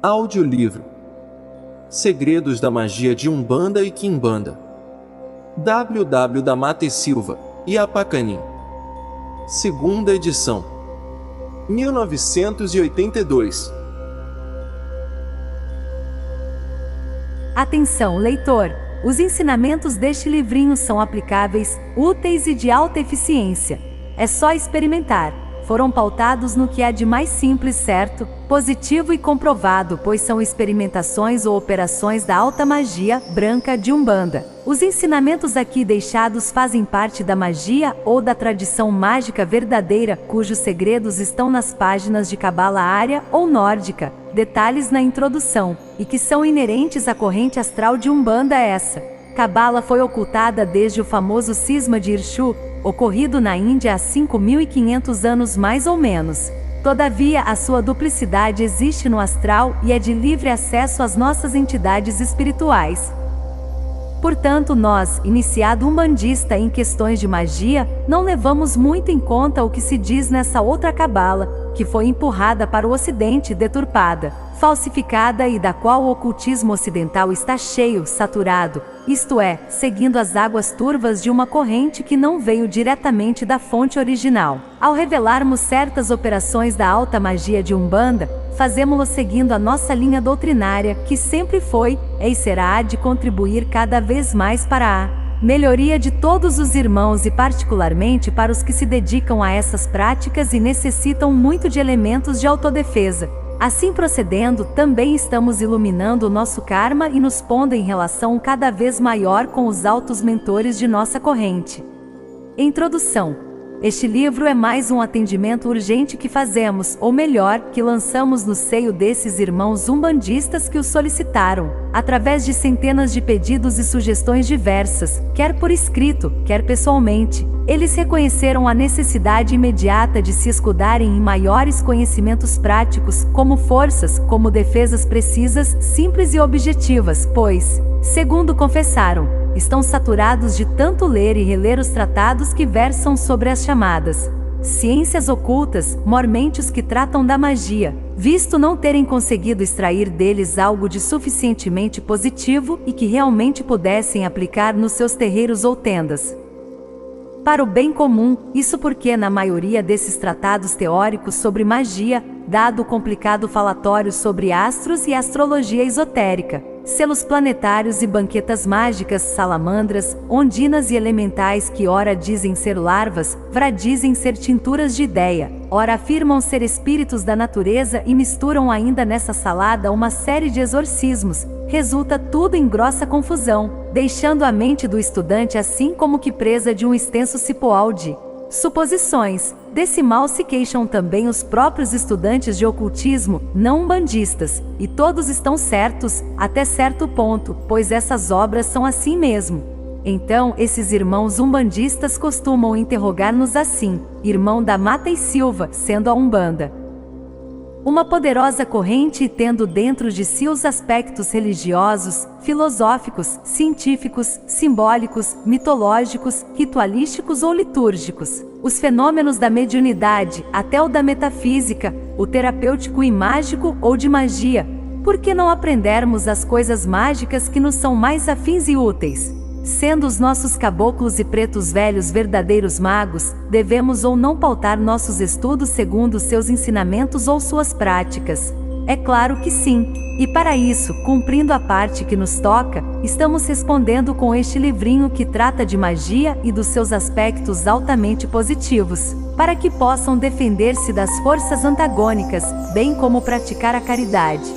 Audiolivro Segredos da Magia de Umbanda e Quimbanda. W. da Mata e Silva e Apacanim. Segunda edição. 1982. Atenção, leitor! Os ensinamentos deste livrinho são aplicáveis, úteis e de alta eficiência. É só experimentar. Foram pautados no que há de mais simples, certo, positivo e comprovado, pois são experimentações ou operações da alta magia branca de Umbanda. Os ensinamentos aqui deixados fazem parte da magia ou da tradição mágica verdadeira, cujos segredos estão nas páginas de cabala ária ou nórdica, detalhes na introdução, e que são inerentes à corrente astral de Umbanda. Essa cabala foi ocultada desde o famoso cisma de Irshu, ocorrido na Índia há 5.500 anos mais ou menos. Todavia, a sua duplicidade existe no astral e é de livre acesso às nossas entidades espirituais. Portanto, nós, iniciado umbandista em questões de magia, não levamos muito em conta o que se diz nessa outra cabala, que foi empurrada para o ocidente, deturpada, falsificada e da qual o ocultismo ocidental está cheio, saturado, isto é, seguindo as águas turvas de uma corrente que não veio diretamente da fonte original. Ao revelarmos certas operações da alta magia de Umbanda, fazemo-lo seguindo a nossa linha doutrinária, que sempre foi, e será de contribuir cada vez mais para a melhoria de todos os irmãos e particularmente para os que se dedicam a essas práticas e necessitam muito de elementos de autodefesa. Assim procedendo, também estamos iluminando o nosso karma e nos pondo em relação cada vez maior com os altos mentores de nossa corrente. Introdução. Este livro é mais um atendimento urgente que fazemos, ou melhor, que lançamos no seio desses irmãos umbandistas que o solicitaram, através de centenas de pedidos e sugestões diversas, quer por escrito, quer pessoalmente. Eles reconheceram a necessidade imediata de se escudarem em maiores conhecimentos práticos, como forças, como defesas precisas, simples e objetivas, pois, segundo confessaram, estão saturados de tanto ler e reler os tratados que versam sobre as chamadas ciências ocultas, mormente os que tratam da magia, visto não terem conseguido extrair deles algo de suficientemente positivo e que realmente pudessem aplicar nos seus terreiros ou tendas. Para o bem comum, isso porque na maioria desses tratados teóricos sobre magia, dado o complicado falatório sobre astros e astrologia esotérica, selos planetários e banquetas mágicas, salamandras, ondinas e elementais que ora dizem ser larvas, ora dizem ser tinturas de ideia, ora afirmam ser espíritos da natureza e misturam ainda nessa salada uma série de exorcismos, resulta tudo em grossa confusão, deixando a mente do estudante assim como que presa de um extenso cipoal de suposições. Desse mal se queixam também os próprios estudantes de ocultismo, não umbandistas, e todos estão certos, até certo ponto, pois essas obras são assim mesmo. Então, esses irmãos umbandistas costumam interrogar-nos assim: irmão da Mata e Silva, sendo a Umbanda uma poderosa corrente e tendo dentro de si os aspectos religiosos, filosóficos, científicos, simbólicos, mitológicos, ritualísticos ou litúrgicos, os fenômenos da mediunidade, até o da metafísica, o terapêutico e mágico ou de magia, por que não aprendermos as coisas mágicas que nos são mais afins e úteis? Sendo os nossos caboclos e pretos velhos verdadeiros magos, devemos ou não pautar nossos estudos segundo seus ensinamentos ou suas práticas? É claro que sim, e para isso, cumprindo a parte que nos toca, estamos respondendo com este livrinho que trata de magia e dos seus aspectos altamente positivos, para que possam defender-se das forças antagônicas, bem como praticar a caridade,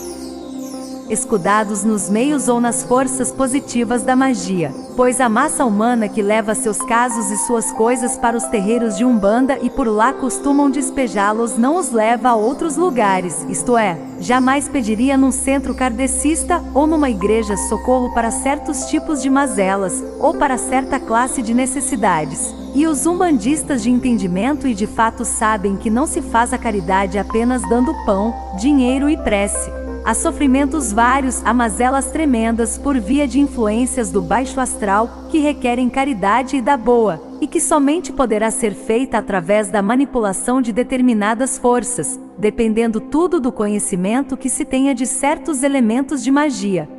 escudados nos meios ou nas forças positivas da magia, pois a massa humana que leva seus casos e suas coisas para os terreiros de Umbanda e por lá costumam despejá-los não os leva a outros lugares, isto é, jamais pediria num centro kardecista ou numa igreja socorro para certos tipos de mazelas, ou para certa classe de necessidades. E os umbandistas de entendimento e de fato sabem que não se faz a caridade apenas dando pão, dinheiro e prece. Há sofrimentos vários, há mazelas tremendas por via de influências do baixo astral, que requerem caridade e da boa, e que somente poderá ser feita através da manipulação de determinadas forças, dependendo tudo do conhecimento que se tenha de certos elementos de magia.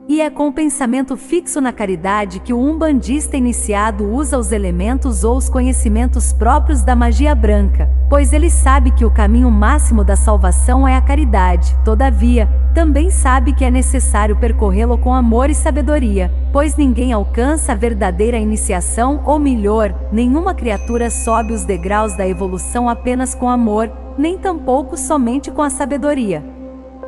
E é com o pensamento fixo na caridade que o umbandista iniciado usa os elementos ou os conhecimentos próprios da magia branca, pois ele sabe que o caminho máximo da salvação é a caridade. Todavia, também sabe que é necessário percorrê-lo com amor e sabedoria, pois ninguém alcança a verdadeira iniciação, ou melhor, nenhuma criatura sobe os degraus da evolução apenas com amor, nem tampouco somente com a sabedoria.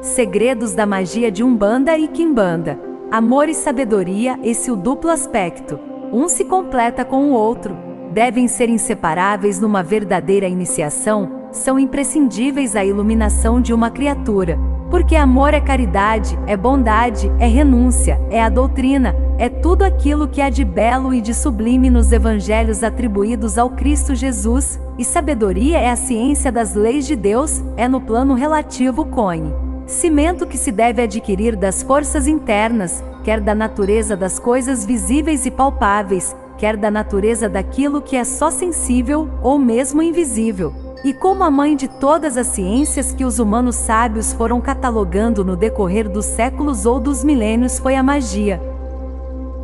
Segredos da magia de Umbanda e Quimbanda. Amor e sabedoria, esse o duplo aspecto. Um se completa com o outro. Devem ser inseparáveis numa verdadeira iniciação, são imprescindíveis à iluminação de uma criatura. Porque amor é caridade, é bondade, é renúncia, é a doutrina, é tudo aquilo que há de belo e de sublime nos evangelhos atribuídos ao Cristo Jesus, e sabedoria é a ciência das leis de Deus, é no plano relativo conhecimento que se deve adquirir das forças internas, quer da natureza das coisas visíveis e palpáveis, quer da natureza daquilo que é só sensível, ou mesmo invisível. E como a mãe de todas as ciências que os humanos sábios foram catalogando no decorrer dos séculos ou dos milênios foi a magia.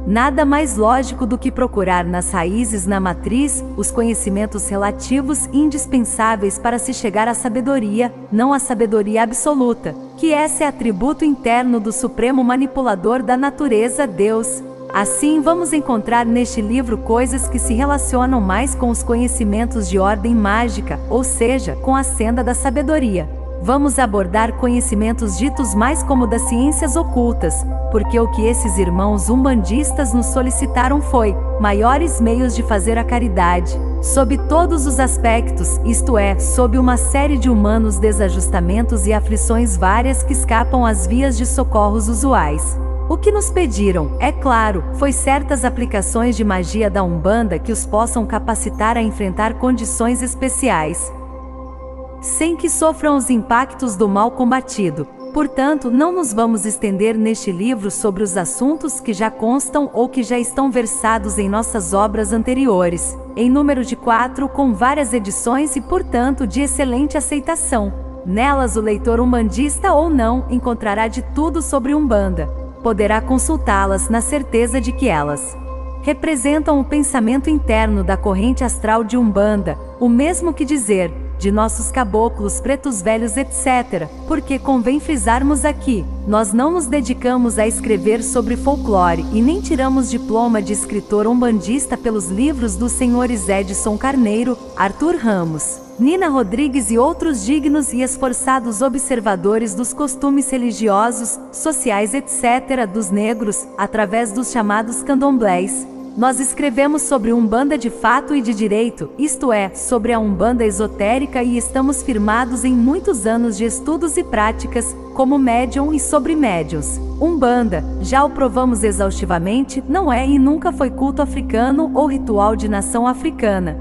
Nada mais lógico do que procurar nas raízes, na matriz, os conhecimentos relativos e indispensáveis para se chegar à sabedoria, não à sabedoria absoluta, que esse é atributo interno do supremo manipulador da natureza, Deus. Assim, vamos encontrar neste livro coisas que se relacionam mais com os conhecimentos de ordem mágica, ou seja, com a senda da sabedoria. Vamos abordar conhecimentos ditos mais como das ciências ocultas, porque o que esses irmãos umbandistas nos solicitaram foi maiores meios de fazer a caridade, sob todos os aspectos, isto é, sob uma série de humanos desajustamentos e aflições várias que escapam às vias de socorros usuais. O que nos pediram, é claro, foi certas aplicações de magia da Umbanda que os possam capacitar a enfrentar condições especiais, sem que sofram os impactos do mal combatido. Portanto, não nos vamos estender neste livro sobre os assuntos que já constam ou que já estão versados em nossas obras anteriores, em número de 4, com várias edições e, portanto, de excelente aceitação. Nelas o leitor umbandista ou não encontrará de tudo sobre Umbanda. Poderá consultá-las na certeza de que elas representam o pensamento interno da corrente astral de Umbanda, o mesmo que dizer, de nossos caboclos, pretos velhos, etc. Porque convém frisarmos aqui, nós não nos dedicamos a escrever sobre folclore e nem tiramos diploma de escritor umbandista pelos livros dos senhores Edson Carneiro, Arthur Ramos, Nina Rodrigues e outros dignos e esforçados observadores dos costumes religiosos, sociais, etc. dos negros, através dos chamados candomblés. Nós escrevemos sobre Umbanda de fato e de direito, isto é, sobre a Umbanda esotérica, e estamos firmados em muitos anos de estudos e práticas, como médium e sobre médiuns. Umbanda, já o provamos exaustivamente, não é e nunca foi culto africano ou ritual de nação africana,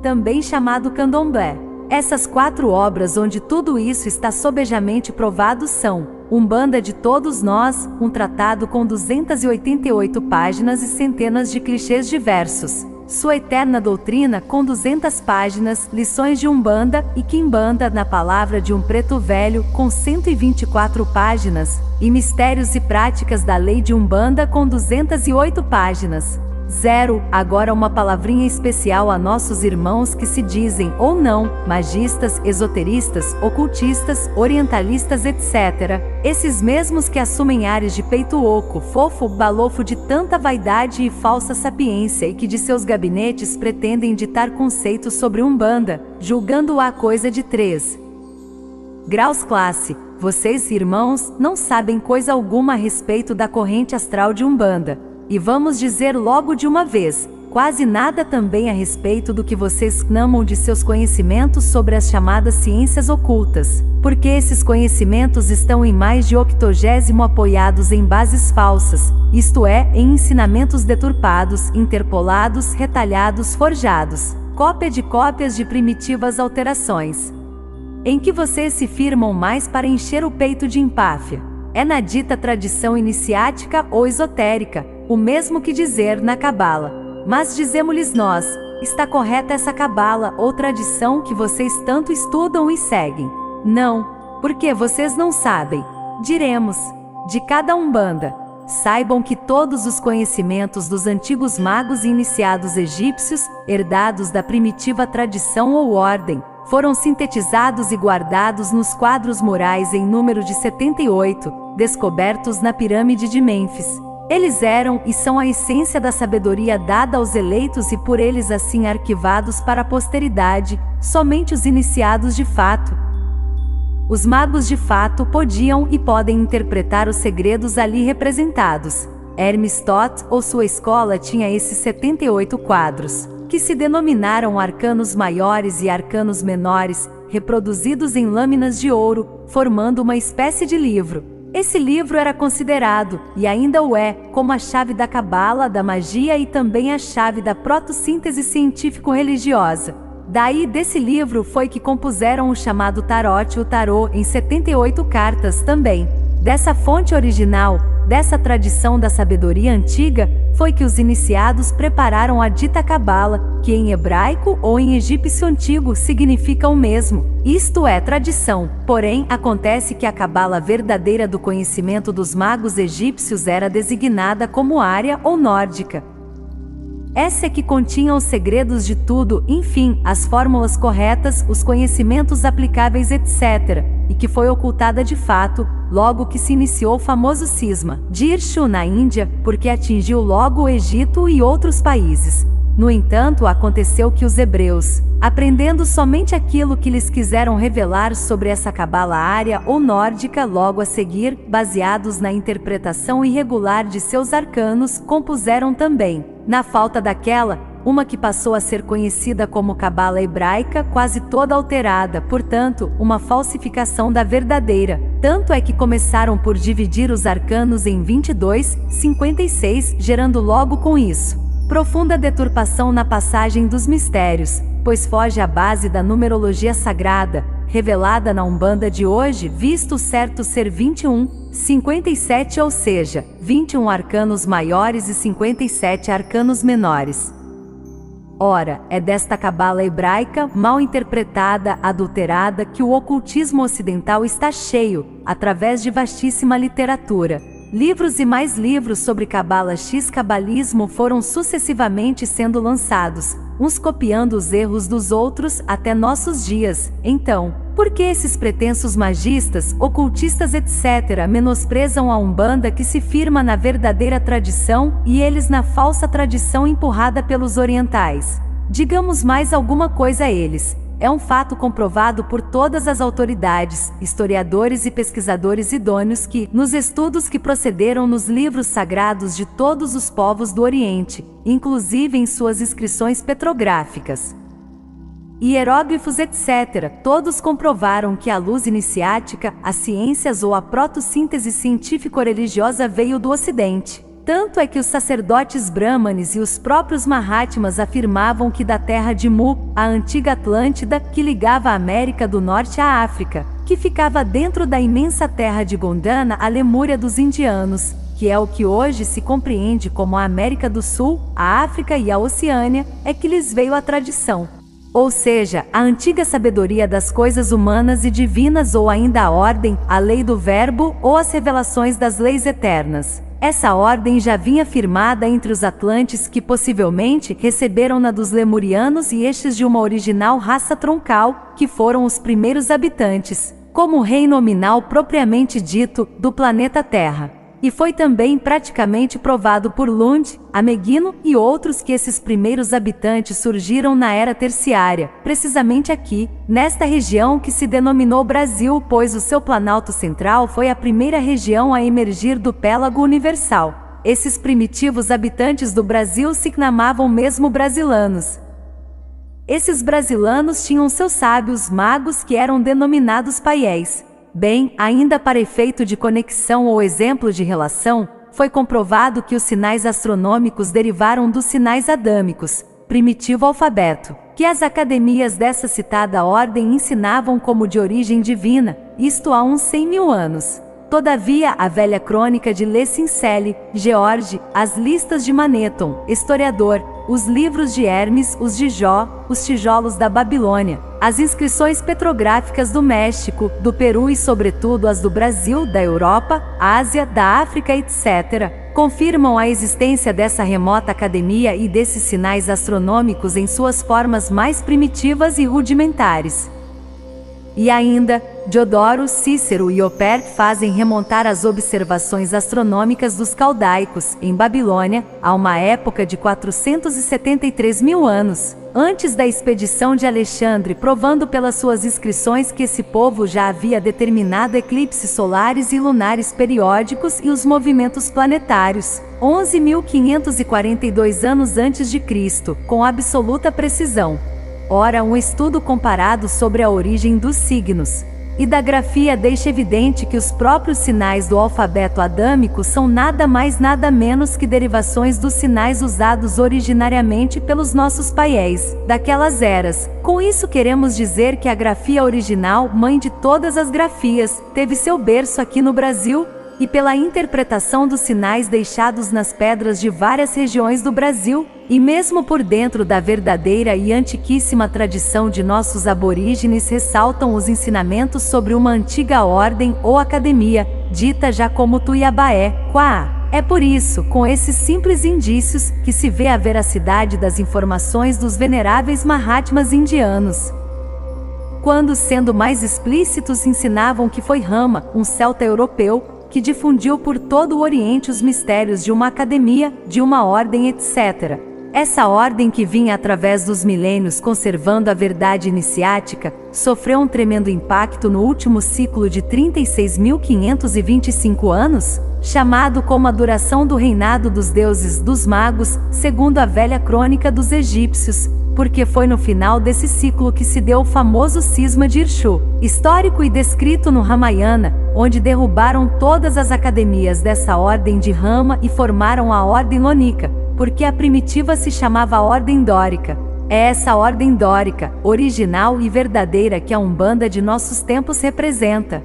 também chamado candomblé. Essas 4 obras onde tudo isso está sobejamente provado são Umbanda de Todos Nós, um tratado com 288 páginas e centenas de clichês diversos. Sua Eterna Doutrina, com 200 páginas, Lições de Umbanda, e Quimbanda, na Palavra de um Preto Velho, com 124 páginas, e Mistérios e Práticas da Lei de Umbanda, com 208 páginas. 0. Agora uma palavrinha especial a nossos irmãos que se dizem, ou não, magistas, esoteristas, ocultistas, orientalistas, etc. Esses mesmos que assumem ares de peito oco, fofo, balofo de tanta vaidade e falsa sapiência e que de seus gabinetes pretendem ditar conceitos sobre Umbanda, julgando-a coisa de 3 graus classe. Vocês, irmãos, não sabem coisa alguma a respeito da corrente astral de Umbanda. E vamos dizer logo de uma vez, quase nada também a respeito do que vocês clamam de seus conhecimentos sobre as chamadas ciências ocultas, porque esses conhecimentos estão em mais de 80 apoiados em bases falsas, isto é, em ensinamentos deturpados, interpolados, retalhados, forjados, cópia de cópias de primitivas alterações, em que vocês se firmam mais para encher o peito de empáfia. É na dita tradição iniciática ou esotérica, o mesmo que dizer na cabala. Mas dizemos-lhes nós, está correta essa cabala ou tradição que vocês tanto estudam e seguem? Não, porque vocês não sabem. Diremos, de cada umbanda. Saibam que todos os conhecimentos dos antigos magos e iniciados egípcios, herdados da primitiva tradição ou ordem, foram sintetizados e guardados nos quadros murais em número de 78, descobertos na pirâmide de Mênfis. Eles eram e são a essência da sabedoria dada aos eleitos e por eles assim arquivados para a posteridade, somente os iniciados de fato. Os magos de fato podiam e podem interpretar os segredos ali representados. Hermes Tot ou sua escola tinha esses 78 quadros, que se denominaram arcanos maiores e arcanos menores, reproduzidos em lâminas de ouro, formando uma espécie de livro. Esse livro era considerado, e ainda o é, como a chave da cabala, da magia e também a chave da protossíntese científico-religiosa. Daí desse livro foi que compuseram o chamado tarot, o tarô, em 78 cartas também. Dessa fonte original, dessa tradição da sabedoria antiga, foi que os iniciados prepararam a dita cabala, que em hebraico ou em egípcio antigo significa o mesmo. Isto é tradição. Porém, acontece que a cabala verdadeira do conhecimento dos magos egípcios era designada como ária ou nórdica. Essa é que continha os segredos de tudo, enfim, as fórmulas corretas, os conhecimentos aplicáveis, etc., e que foi ocultada de fato, logo que se iniciou o famoso cisma de Irshu na Índia, porque atingiu logo o Egito e outros países. No entanto, aconteceu que os hebreus, aprendendo somente aquilo que lhes quiseram revelar sobre essa cabala ária ou nórdica logo a seguir, baseados na interpretação irregular de seus arcanos, compuseram também, na falta daquela, uma que passou a ser conhecida como cabala hebraica, quase toda alterada, portanto, uma falsificação da verdadeira. Tanto é que começaram por dividir os arcanos em 22, 56, gerando logo com isso profunda deturpação na passagem dos mistérios, pois foge à base da numerologia sagrada, revelada na Umbanda de hoje, visto certo ser 21, 57, ou seja, 21 arcanos maiores e 57 arcanos menores. Ora, é desta cabala hebraica, mal interpretada, adulterada, que o ocultismo ocidental está cheio, através de vastíssima literatura. Livros e mais livros sobre cabala x cabalismo foram sucessivamente sendo lançados, uns copiando os erros dos outros até nossos dias. Então, por que esses pretensos magistas, ocultistas etc. menosprezam a Umbanda que se firma na verdadeira tradição e eles na falsa tradição empurrada pelos orientais? Digamos mais alguma coisa a eles. É um fato comprovado por todas as autoridades, historiadores e pesquisadores idôneos que, nos estudos que procederam nos livros sagrados de todos os povos do Oriente, inclusive em suas inscrições petrográficas, hieróglifos etc., todos comprovaram que a luz iniciática, as ciências ou a protossíntese científico-religiosa veio do Ocidente. Tanto é que os sacerdotes brahmanes e os próprios Mahatmas afirmavam que da terra de Mu, a antiga Atlântida, que ligava a América do Norte à África, que ficava dentro da imensa terra de Gondwana, a Lemúria dos indianos, que é o que hoje se compreende como a América do Sul, a África e a Oceânia, é que lhes veio a tradição. Ou seja, a antiga sabedoria das coisas humanas e divinas ou ainda a ordem, a lei do verbo ou as revelações das leis eternas. Essa ordem já vinha firmada entre os atlantes que possivelmente receberam-na dos lemurianos e estes de uma original raça troncal, que foram os primeiros habitantes, como rei nominal propriamente dito, do planeta Terra. E foi também praticamente provado por Lund, Ameghino e outros que esses primeiros habitantes surgiram na era terciária, precisamente aqui, nesta região que se denominou Brasil, pois o seu planalto central foi a primeira região a emergir do pélago universal. Esses primitivos habitantes do Brasil se chamavam mesmo brasilanos. Esses brasilanos tinham seus sábios magos que eram denominados paiéis. Bem, ainda para efeito de conexão ou exemplo de relação, foi comprovado que os sinais astronômicos derivaram dos sinais adâmicos, primitivo alfabeto, que as academias dessa citada ordem ensinavam como de origem divina, isto há uns 100 mil anos. Todavia, a velha crônica de Le Sincele, George, as listas de Maneton, historiador, os livros de Hermes, os de Jó, os tijolos da Babilônia, as inscrições petrográficas do México, do Peru e sobretudo as do Brasil, da Europa, Ásia, da África, etc., confirmam a existência dessa remota academia e desses sinais astronômicos em suas formas mais primitivas e rudimentares. E ainda, Diodoro, Cícero e Oper fazem remontar as observações astronômicas dos caldaicos, em Babilônia, a uma época de 473 mil anos, antes da expedição de Alexandre, provando pelas suas inscrições que esse povo já havia determinado eclipses solares e lunares periódicos e os movimentos planetários, 11.542 anos antes de Cristo, com absoluta precisão. Ora, um estudo comparado sobre a origem dos signos e da grafia deixa evidente que os próprios sinais do alfabeto adâmico são nada mais nada menos que derivações dos sinais usados originariamente pelos nossos paiéis daquelas eras. Com isso queremos dizer que a grafia original, mãe de todas as grafias, teve seu berço aqui no Brasil, e pela interpretação dos sinais deixados nas pedras de várias regiões do Brasil, e mesmo por dentro da verdadeira e antiquíssima tradição de nossos aborígenes ressaltam os ensinamentos sobre uma antiga ordem ou academia, dita já como Tuiabaé, Quaa. É por isso, com esses simples indícios, que se vê a veracidade das informações dos veneráveis Mahatmas indianos. Quando, sendo mais explícitos, ensinavam que foi Rama, um celta europeu, que difundiu por todo o Oriente os mistérios de uma academia, de uma ordem, etc. Essa ordem, que vinha através dos milênios conservando a verdade iniciática, sofreu um tremendo impacto no último ciclo de 36.525 anos, chamado como a duração do reinado dos deuses dos magos, segundo a velha crônica dos egípcios, porque foi no final desse ciclo que se deu o famoso cisma de Irshu, histórico e descrito no Ramayana, onde derrubaram todas as academias dessa ordem de Rama e formaram a ordem lônica, porque a primitiva se chamava Ordem Dórica. É essa ordem dórica, original e verdadeira, que a Umbanda de nossos tempos representa.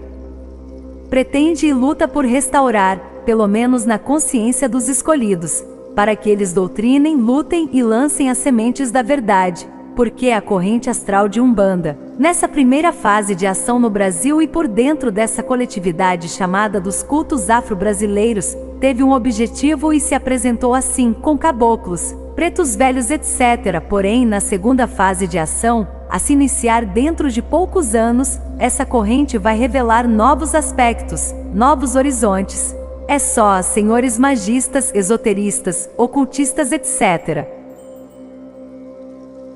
Pretende e luta por restaurar, pelo menos na consciência dos escolhidos, para que eles doutrinem, lutem e lancem as sementes da verdade, porque é a corrente astral de Umbanda, nessa primeira fase de ação no Brasil e por dentro dessa coletividade chamada dos cultos afro-brasileiros, teve um objetivo e se apresentou assim, com caboclos, pretos velhos, etc. Porém, na segunda fase de ação, a se iniciar dentro de poucos anos, essa corrente vai revelar novos aspectos, novos horizontes. É só, senhores magistas, esoteristas, ocultistas, etc.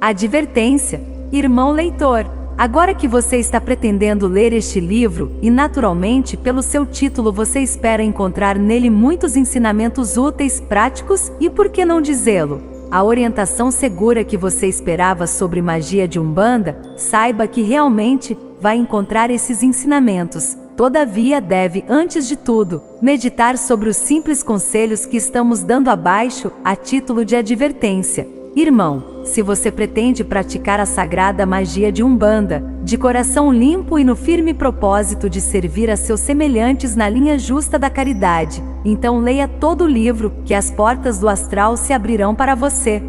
Advertência, irmão leitor. Agora que você está pretendendo ler este livro, e naturalmente pelo seu título você espera encontrar nele muitos ensinamentos úteis, práticos e, por que não dizê-lo, a orientação segura que você esperava sobre magia de Umbanda, saiba que realmente vai encontrar esses ensinamentos. Todavia deve, antes de tudo, meditar sobre os simples conselhos que estamos dando abaixo, a título de advertência. Irmão, se você pretende praticar a sagrada magia de Umbanda, de coração limpo e no firme propósito de servir a seus semelhantes na linha justa da caridade, então leia todo o livro, que as portas do astral se abrirão para você.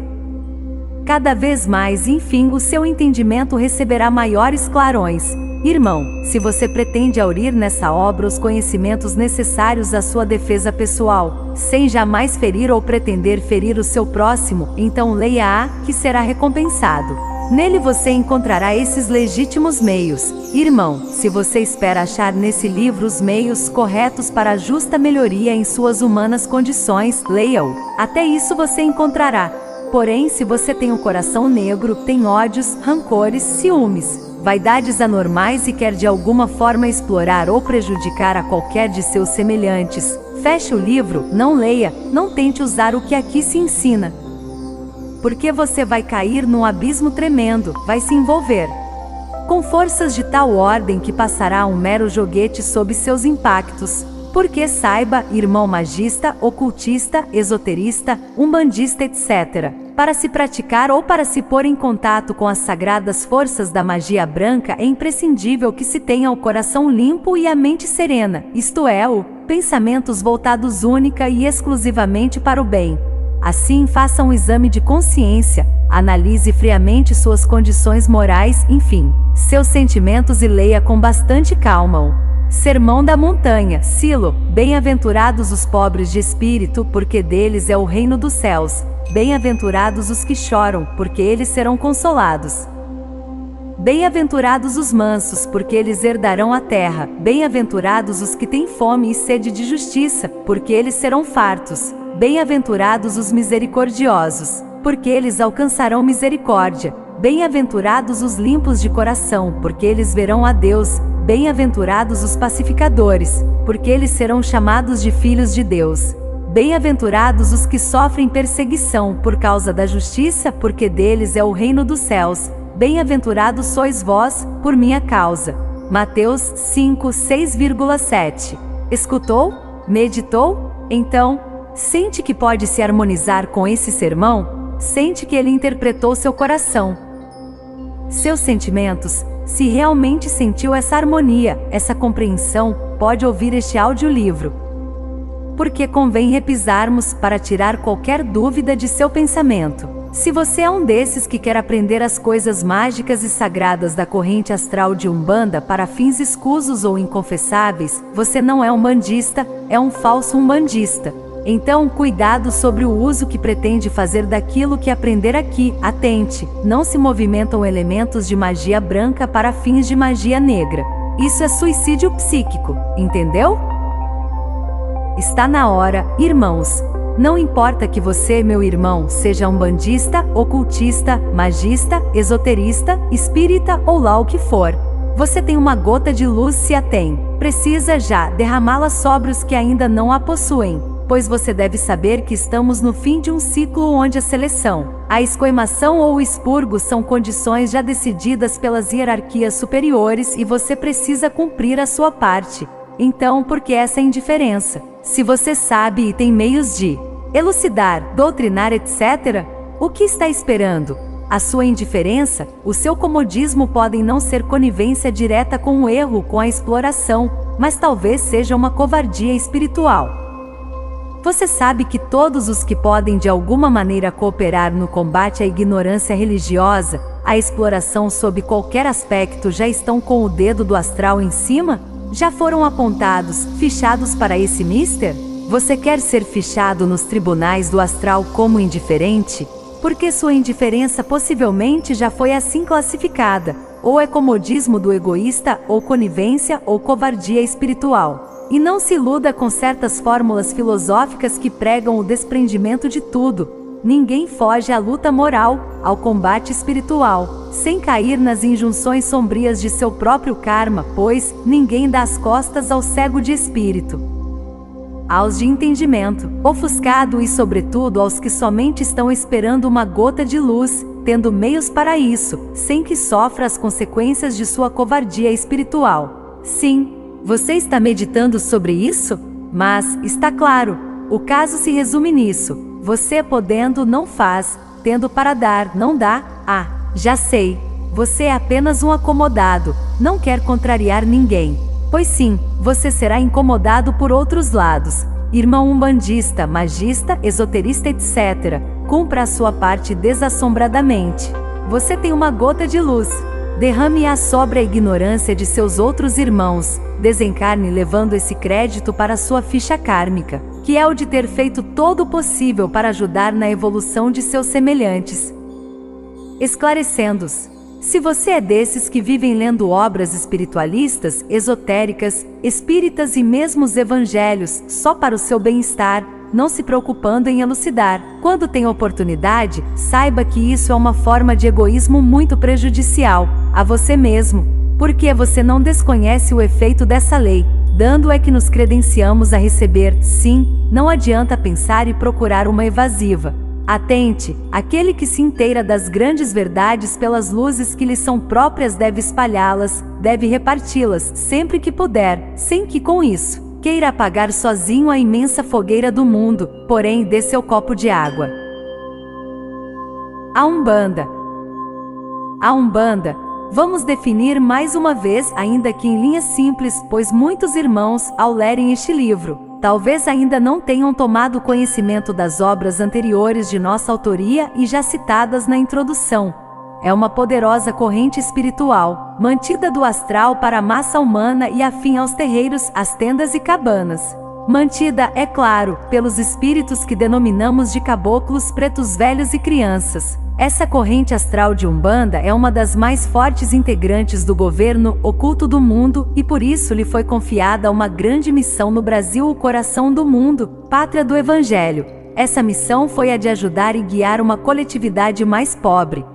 Cada vez mais, enfim, o seu entendimento receberá maiores clarões. Irmão, se você pretende aurir nessa obra os conhecimentos necessários à sua defesa pessoal, sem jamais ferir ou pretender ferir o seu próximo, então leia-a, que será recompensado. Nele você encontrará esses legítimos meios. Irmão, se você espera achar nesse livro os meios corretos para a justa melhoria em suas humanas condições, leia-o. Até isso você encontrará. Porém, se você tem um coração negro, tem ódios, rancores, ciúmes, vaidades anormais e quer de alguma forma explorar ou prejudicar a qualquer de seus semelhantes, feche o livro, não leia, não tente usar o que aqui se ensina. Porque você vai cair num abismo tremendo, vai se envolver com forças de tal ordem que passará um mero joguete sob seus impactos. Porque saiba, irmão magista, ocultista, esoterista, umbandista, etc. Para se praticar ou para se pôr em contato com as sagradas forças da magia branca é imprescindível que se tenha o coração limpo e a mente serena, isto é, pensamentos voltados única e exclusivamente para o bem. Assim, faça um exame de consciência, analise friamente suas condições morais, enfim, seus sentimentos e leia com bastante calma o Sermão da Montanha, Silo. Bem-aventurados os pobres de espírito, porque deles é o reino dos céus. Bem-aventurados os que choram, porque eles serão consolados. Bem-aventurados os mansos, porque eles herdarão a terra. Bem-aventurados os que têm fome e sede de justiça, porque eles serão fartos. Bem-aventurados os misericordiosos, porque eles alcançarão misericórdia. Bem-aventurados os limpos de coração, porque eles verão a Deus. Bem-aventurados os pacificadores, porque eles serão chamados de filhos de Deus. Bem-aventurados os que sofrem perseguição por causa da justiça, porque deles é o reino dos céus. Bem-aventurados sois vós, por minha causa. Mateus 5, 6,7. Escutou? Meditou? Então, sente que pode se harmonizar com esse sermão? Sente que ele interpretou seu coração, seus sentimentos? Se realmente sentiu essa harmonia, essa compreensão, pode ouvir este audiolivro. Porque convém repisarmos para tirar qualquer dúvida de seu pensamento. Se você é um desses que quer aprender as coisas mágicas e sagradas da corrente astral de Umbanda para fins escusos ou inconfessáveis, você não é um umbandista, é um falso umbandista. Então, cuidado sobre o uso que pretende fazer daquilo que aprender aqui. Atente, não se movimentam elementos de magia branca para fins de magia negra. Isso é suicídio psíquico, entendeu? Está na hora, irmãos. Não importa que você, meu irmão, seja umbandista, ocultista, magista, esoterista, espírita ou lá o que for. Você tem uma gota de luz, se a tem. Precisa já derramá-la sobre os que ainda não a possuem. Pois você deve saber que estamos no fim de um ciclo onde a seleção, a escoimação ou o expurgo são condições já decididas pelas hierarquias superiores e você precisa cumprir a sua parte. Então, por que essa indiferença? Se você sabe e tem meios de elucidar, doutrinar, etc., o que está esperando? A sua indiferença, o seu comodismo podem não ser conivência direta com o erro, com a exploração, mas talvez seja uma covardia espiritual. Você sabe que todos os que podem de alguma maneira cooperar no combate à ignorância religiosa, à exploração sob qualquer aspecto já estão com o dedo do astral em cima? Já foram apontados, fichados para esse mister? Você quer ser fichado nos tribunais do astral como indiferente? Porque sua indiferença possivelmente já foi assim classificada, ou é comodismo do egoísta, ou conivência, ou covardia espiritual. E não se iluda com certas fórmulas filosóficas que pregam o desprendimento de tudo. Ninguém foge à luta moral, ao combate espiritual, sem cair nas injunções sombrias de seu próprio karma, pois ninguém dá as costas ao cego de espírito. Aos de entendimento, ofuscado e sobretudo aos que somente estão esperando uma gota de luz, tendo meios para isso, sem que sofra as consequências de sua covardia espiritual. Sim, você está meditando sobre isso? Mas, está claro, o caso se resume nisso. Você podendo não faz, tendo para dar não dá. Ah, já sei, você é apenas um acomodado, não quer contrariar ninguém. Pois sim, você será incomodado por outros lados. Irmão umbandista, magista, esoterista, etc. Cumpra a sua parte desassombradamente. Você tem uma gota de luz. Derrame-a sobre a ignorância de seus outros irmãos. Desencarne levando esse crédito para sua ficha kármica, que é o de ter feito todo o possível para ajudar na evolução de seus semelhantes. Esclarecendo-os. Se você é desses que vivem lendo obras espiritualistas, esotéricas, espíritas e mesmo os evangelhos, só para o seu bem-estar, não se preocupando em elucidar, quando tem oportunidade, saiba que isso é uma forma de egoísmo muito prejudicial a você mesmo, porque você não desconhece o efeito dessa lei, dando é que nos credenciamos a receber. Sim, não adianta pensar e procurar uma evasiva. Atente, aquele que se inteira das grandes verdades pelas luzes que lhe são próprias deve espalhá-las, deve reparti-las sempre que puder, sem que com isso queira apagar sozinho a imensa fogueira do mundo, porém dê seu copo de água. A Umbanda. A Umbanda. Vamos definir mais uma vez, ainda que em linhas simples, pois muitos irmãos, ao lerem este livro, talvez ainda não tenham tomado conhecimento das obras anteriores de nossa autoria e já citadas na introdução. É uma poderosa corrente espiritual, mantida do astral para a massa humana e afim aos terreiros, às tendas e cabanas. Mantida, é claro, pelos espíritos que denominamos de caboclos, pretos velhos e crianças. Essa corrente astral de Umbanda é uma das mais fortes integrantes do governo oculto do mundo e por isso lhe foi confiada uma grande missão no Brasil, o coração do mundo, pátria do Evangelho. Essa missão foi a de ajudar e guiar uma coletividade mais pobre,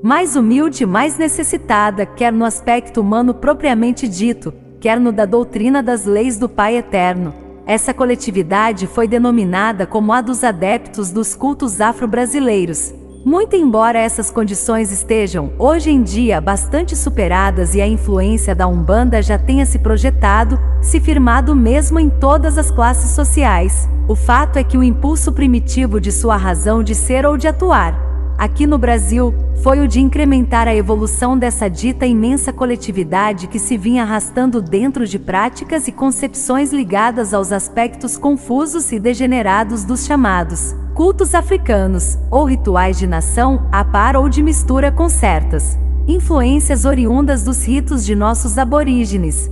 mais humilde, mais necessitada, quer no aspecto humano propriamente dito, quer no da doutrina das leis do Pai Eterno. Essa coletividade foi denominada como a dos adeptos dos cultos afro-brasileiros. Muito embora essas condições estejam, hoje em dia, bastante superadas e a influência da Umbanda já tenha se projetado, se firmado mesmo em todas as classes sociais, o fato é que o impulso primitivo de sua razão de ser ou de atuar, aqui no Brasil, foi o de incrementar a evolução dessa dita imensa coletividade que se vinha arrastando dentro de práticas e concepções ligadas aos aspectos confusos e degenerados dos chamados cultos africanos, ou rituais de nação, a par ou de mistura com certas influências oriundas dos ritos de nossos aborígenes.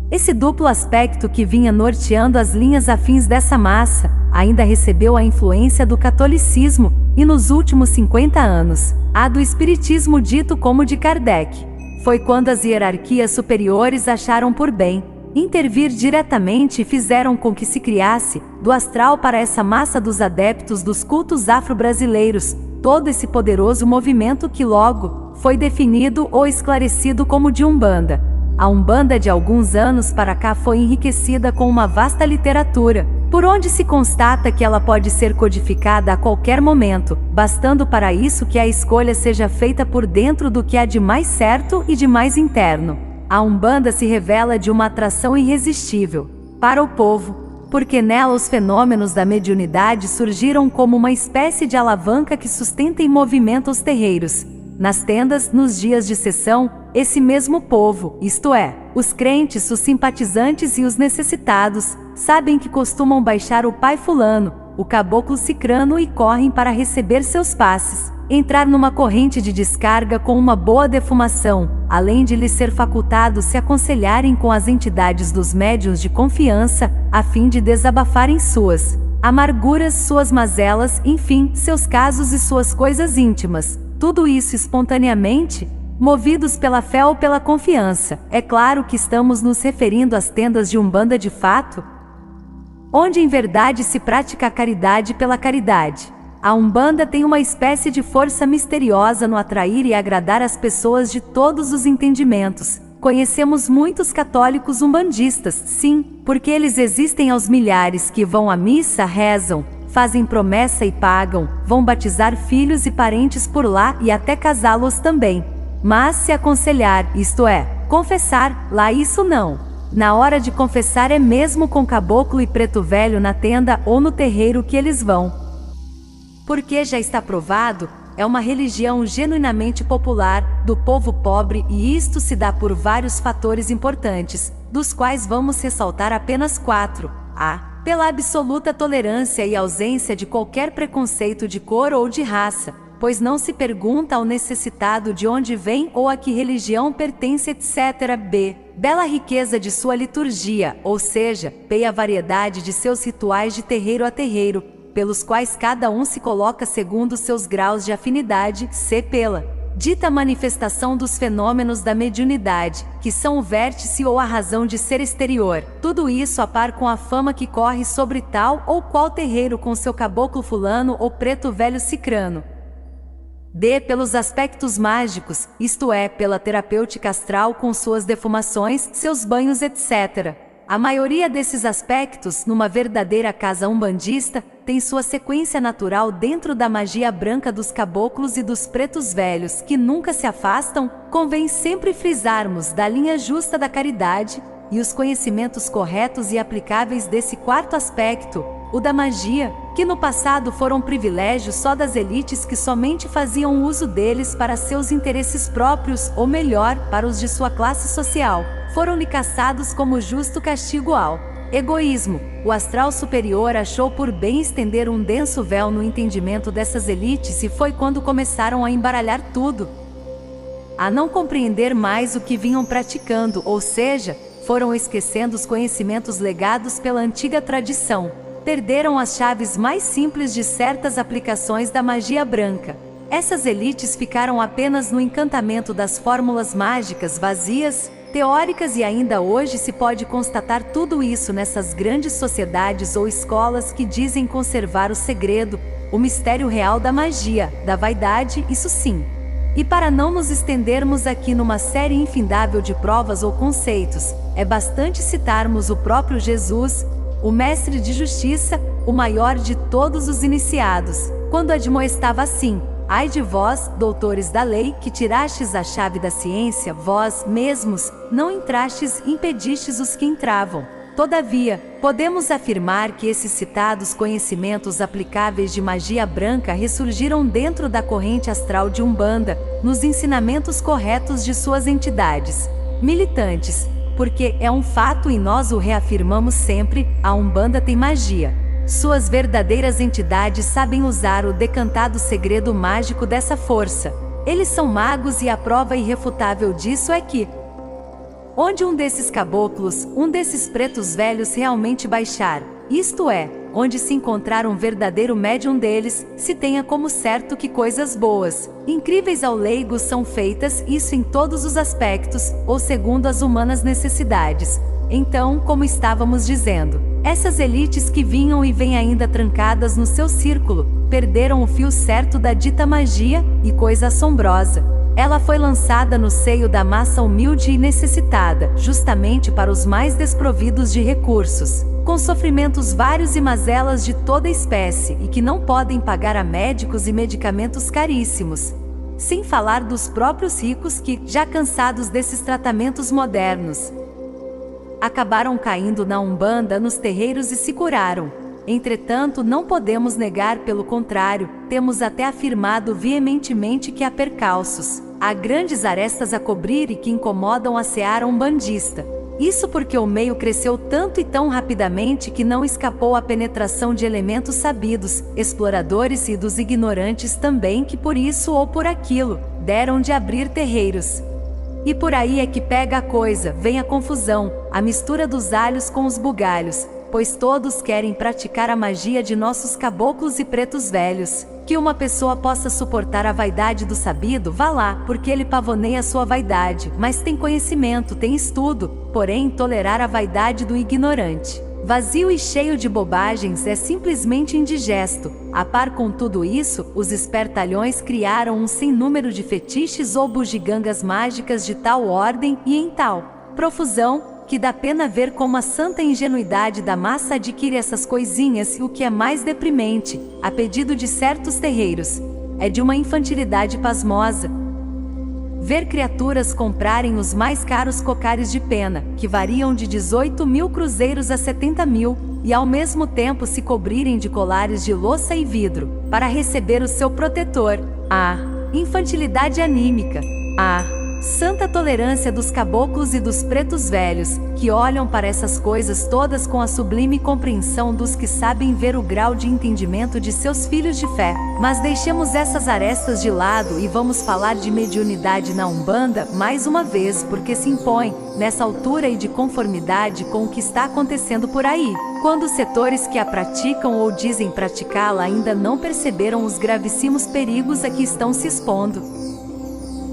Esse duplo aspecto que vinha norteando as linhas afins dessa massa, ainda recebeu a influência do catolicismo, e nos últimos 50 anos, a do espiritismo dito como de Kardec. Foi quando as hierarquias superiores acharam por bem intervir diretamente e fizeram com que se criasse, do astral para essa massa dos adeptos dos cultos afro-brasileiros, todo esse poderoso movimento que logo foi definido ou esclarecido como de Umbanda. A Umbanda de alguns anos para cá foi enriquecida com uma vasta literatura, por onde se constata que ela pode ser codificada a qualquer momento, bastando para isso que a escolha seja feita por dentro do que há de mais certo e de mais interno. A Umbanda se revela de uma atração irresistível para o povo, porque nela os fenômenos da mediunidade surgiram como uma espécie de alavanca que sustenta e movimenta os terreiros. Nas tendas, nos dias de sessão, esse mesmo povo, isto é, os crentes, os simpatizantes e os necessitados, sabem que costumam baixar o pai fulano, o caboclo cicrano e correm para receber seus passes, entrar numa corrente de descarga com uma boa defumação, além de lhes ser facultado se aconselharem com as entidades dos médiuns de confiança, a fim de desabafarem suas amarguras, suas mazelas, enfim, seus casos e suas coisas íntimas. Tudo isso espontaneamente, movidos pela fé ou pela confiança. É claro que estamos nos referindo às tendas de Umbanda de fato, onde em verdade se pratica a caridade pela caridade. A Umbanda tem uma espécie de força misteriosa no atrair e agradar as pessoas de todos os entendimentos. Conhecemos muitos católicos umbandistas, sim, porque eles existem aos milhares que vão à missa, rezam, fazem promessa e pagam, vão batizar filhos e parentes por lá e até casá-los também. Mas se aconselhar, isto é, confessar, lá isso não. Na hora de confessar é mesmo com caboclo e preto velho na tenda ou no terreiro que eles vão. Porque já está provado, é uma religião genuinamente popular, do povo pobre, e isto se dá por vários fatores importantes, dos quais vamos ressaltar apenas 4. A. Pela absoluta tolerância e ausência de qualquer preconceito de cor ou de raça, pois não se pergunta ao necessitado de onde vem ou a que religião pertence, etc. B. Bela riqueza de sua liturgia, ou seja, a variedade de seus rituais de terreiro a terreiro, pelos quais cada um se coloca segundo seus graus de afinidade. C. Pela dita manifestação dos fenômenos da mediunidade, que são o vértice ou a razão de ser exterior. Tudo isso a par com a fama que corre sobre tal ou qual terreiro com seu caboclo fulano ou preto velho cicrano. D. Pelos aspectos mágicos, isto é, pela terapêutica astral com suas defumações, seus banhos, etc. A maioria desses aspectos, numa verdadeira casa umbandista, tem sua sequência natural dentro da magia branca dos caboclos e dos pretos velhos, que nunca se afastam, convém sempre frisarmos, da linha justa da caridade, e os conhecimentos corretos e aplicáveis desse quarto aspecto, o da magia, que no passado foram privilégios só das elites que somente faziam uso deles para seus interesses próprios, ou melhor, para os de sua classe social, foram-lhe caçados como justo castigo ao egoísmo. O astral superior achou por bem estender um denso véu no entendimento dessas elites e foi quando começaram a embaralhar tudo, a não compreender mais o que vinham praticando, ou seja, foram esquecendo os conhecimentos legados pela antiga tradição. Perderam as chaves mais simples de certas aplicações da magia branca. Essas elites ficaram apenas no encantamento das fórmulas mágicas vazias, teóricas, e ainda hoje se pode constatar tudo isso nessas grandes sociedades ou escolas que dizem conservar o segredo, o mistério real da magia, da vaidade, isso sim. E para não nos estendermos aqui numa série infindável de provas ou conceitos, é bastante citarmos o próprio Jesus, o mestre de justiça, o maior de todos os iniciados, quando admoestava assim: ai de vós, doutores da lei, que tirastes a chave da ciência, vós mesmos não entrastes, impedistes os que entravam. Todavia, podemos afirmar que esses citados conhecimentos aplicáveis de magia branca ressurgiram dentro da corrente astral de Umbanda, nos ensinamentos corretos de suas entidades militantes, porque é um fato e nós o reafirmamos sempre: a Umbanda tem magia. Suas verdadeiras entidades sabem usar o decantado segredo mágico dessa força. Eles são magos e a prova irrefutável disso é que, onde um desses caboclos, um desses pretos velhos realmente baixar, isto é, onde se encontrar um verdadeiro médium deles, se tenha como certo que coisas boas, incríveis ao leigo são feitas, isso em todos os aspectos, ou segundo as humanas necessidades. Então, como estávamos dizendo, essas elites que vinham e vêm ainda trancadas no seu círculo, perderam o fio certo da dita magia, e coisa assombrosa, ela foi lançada no seio da massa humilde e necessitada, justamente para os mais desprovidos de recursos, com sofrimentos vários e mazelas de toda espécie, e que não podem pagar a médicos e medicamentos caríssimos. Sem falar dos próprios ricos que, já cansados desses tratamentos modernos, acabaram caindo na Umbanda, nos terreiros e se curaram. Entretanto, não podemos negar, pelo contrário, temos até afirmado veementemente que há percalços, há grandes arestas a cobrir e que incomodam a seara umbandista. Isso porque o meio cresceu tanto e tão rapidamente que não escapou à penetração de elementos sabidos, exploradores, e dos ignorantes também, que por isso ou por aquilo, deram de abrir terreiros. E por aí é que pega a coisa, vem a confusão, a mistura dos alhos com os bugalhos, pois todos querem praticar a magia de nossos caboclos e pretos velhos. Que uma pessoa possa suportar a vaidade do sabido, vá lá, porque ele pavoneia sua vaidade, mas tem conhecimento, tem estudo, porém tolerar a vaidade do ignorante, vazio e cheio de bobagens, é simplesmente indigesto. A par com tudo isso, os espertalhões criaram um sem número de fetiches ou bugigangas mágicas de tal ordem e em tal profusão, que dá pena ver como a santa ingenuidade da massa adquire essas coisinhas, e o que é mais deprimente, a pedido de certos terreiros, é de uma infantilidade pasmosa. Ver criaturas comprarem os mais caros cocares de pena, que variam de 18.000 cruzeiros a 70.000, e ao mesmo tempo se cobrirem de colares de louça e vidro, para receber o seu protetor. Ah, infantilidade anímica! Ah, santa tolerância dos caboclos e dos pretos velhos, que olham para essas coisas todas com a sublime compreensão dos que sabem ver o grau de entendimento de seus filhos de fé. Mas deixemos essas arestas de lado e vamos falar de mediunidade na Umbanda mais uma vez, porque se impõe, nessa altura e de conformidade com o que está acontecendo por aí, quando os setores que a praticam ou dizem praticá-la ainda não perceberam os gravíssimos perigos a que estão se expondo,